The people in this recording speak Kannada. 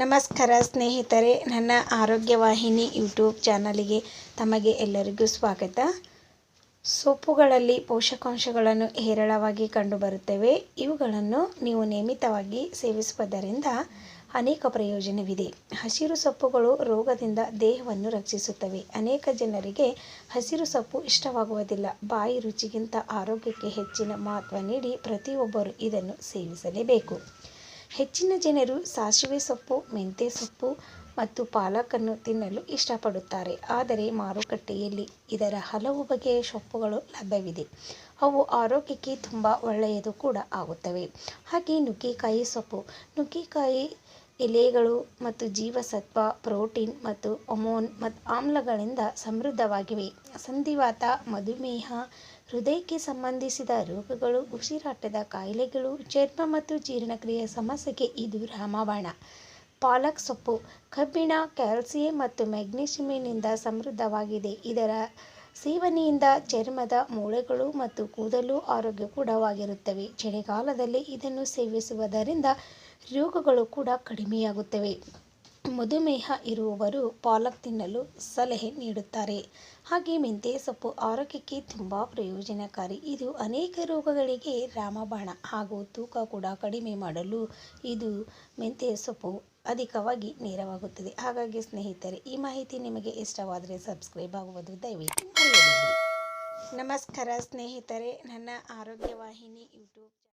ನಮಸ್ಕಾರ ಸ್ನೇಹಿತರೆ, ನನ್ನ ಆರೋಗ್ಯವಾಹಿನಿ ಯೂಟ್ಯೂಬ್ ಚಾನಲಿಗೆ ತಮಗೆ ಎಲ್ಲರಿಗೂ ಸ್ವಾಗತ. ಸೊಪ್ಪುಗಳಲ್ಲಿ ಪೋಷಕಾಂಶಗಳನ್ನು ಹೇರಳವಾಗಿ ಕಂಡುಬರುತ್ತವೆ. ಇವುಗಳನ್ನು ನೀವು ನಿಯಮಿತವಾಗಿ ಸೇವಿಸುವುದರಿಂದ ಅನೇಕ ಪ್ರಯೋಜನವಿದೆ. ಹಸಿರು ಸೊಪ್ಪುಗಳು ರೋಗದಿಂದ ದೇಹವನ್ನು ರಕ್ಷಿಸುತ್ತವೆ. ಅನೇಕ ಜನರಿಗೆ ಹಸಿರು ಸೊಪ್ಪು ಇಷ್ಟವಾಗುವುದಿಲ್ಲ. ಬಾಯಿ ರುಚಿಗಿಂತ ಆರೋಗ್ಯಕ್ಕೆ ಹೆಚ್ಚಿನ ಮಹತ್ವ ನೀಡಿ ಪ್ರತಿಯೊಬ್ಬರು ಇದನ್ನು ಸೇವಿಸಲೇಬೇಕು. ಹೆಚ್ಚಿನ ಜನರು ಸಾಸಿವೆ ಸೊಪ್ಪು, ಮೆಂತ್ಯ ಸೊಪ್ಪು ಮತ್ತು ಪಾಲಕನ್ನು ತಿನ್ನಲು ಇಷ್ಟಪಡುತ್ತಾರೆ. ಆದರೆ ಮಾರುಕಟ್ಟೆಯಲ್ಲಿ ಇದರ ಹಲವು ಬಗೆಯ ಸೊಪ್ಪುಗಳು ಲಭ್ಯವಿದೆ. ಅವು ಆರೋಗ್ಯಕ್ಕೆ ತುಂಬ ಒಳ್ಳೆಯದು ಕೂಡ ಆಗುತ್ತವೆ. ಹಾಗೆ ನುಗ್ಗೆಕಾಯಿ ಸೊಪ್ಪು. ನುಗ್ಗೆಕಾಯಿ ಎಲೆಗಳು ಮತ್ತು ಜೀವಸತ್ವ, ಪ್ರೋಟೀನ್ ಮತ್ತು ಅಮೈನೋ ಆಮ್ಲಗಳಿಂದ ಸಮೃದ್ಧವಾಗಿವೆ. ಸಂಧಿವಾತ, ಮಧುಮೇಹ, ಹೃದಯಕ್ಕೆ ಸಂಬಂಧಿಸಿದ ರೋಗಗಳು, ಉಸಿರಾಟದ ಕಾಯಿಲೆಗಳು, ಚರ್ಮ ಮತ್ತು ಜೀರ್ಣಕ್ರಿಯೆ ಸಮಸ್ಯೆಗೆ ಇದು ರಾಮಬಾಣ. ಪಾಲಕ್ ಸೊಪ್ಪು ಕಬ್ಬಿಣ, ಕ್ಯಾಲ್ಸಿಯಂ ಮತ್ತು ಮೆಗ್ನೀಷಿಯಂನಿಂದ ಸಮೃದ್ಧವಾಗಿದೆ. ಇದರ ಸೇವನೆಯಿಂದ ಚರ್ಮದ ಮೂಳೆಗಳು ಮತ್ತು ಕೂದಲು ಆರೋಗ್ಯಕರವಾಗಿರುತ್ತವೆ. ಚಳಿಗಾಲದಲ್ಲಿ ಇದನ್ನು ಸೇವಿಸುವುದರಿಂದ ರೋಗಗಳು ಕೂಡ ಕಡಿಮೆಯಾಗುತ್ತವೆ. ಮಧುಮೇಹ ಇರುವವರು ಪಾಲಕ್ ತಿನ್ನಲು ಸಲಹೆ ನೀಡುತ್ತಾರೆ. ಹಾಗೆ ಮೆಂತ್ಯ ಸೊಪ್ಪು ಆರೋಗ್ಯಕ್ಕೆ ತುಂಬ ಪ್ರಯೋಜನಕಾರಿ. ಇದು ಅನೇಕ ರೋಗಗಳಿಗೆ ರಾಮಬಾಣ ಹಾಗೂ ತೂಕ ಕೂಡ ಕಡಿಮೆ ಮಾಡಲು ಇದು ಮೆಂತ್ಯ ಸೊಪ್ಪು ಅಧಿಕವಾಗಿ ನೆರವಾಗುತ್ತದೆ. ಹಾಗಾಗಿ ಸ್ನೇಹಿತರೆ, ಈ ಮಾಹಿತಿ ನಿಮಗೆ ಇಷ್ಟವಾದರೆ ಸಬ್ಸ್ಕ್ರೈಬ್ ಆಗುವುದು ದಯವಿಟ್ಟು ಮರೆಯಬೇಡಿ. ನಮಸ್ಕಾರ ಸ್ನೇಹಿತರೆ, ನನ್ನ ಆರೋಗ್ಯವಾಹಿನಿ ಯೂಟ್ಯೂಬ್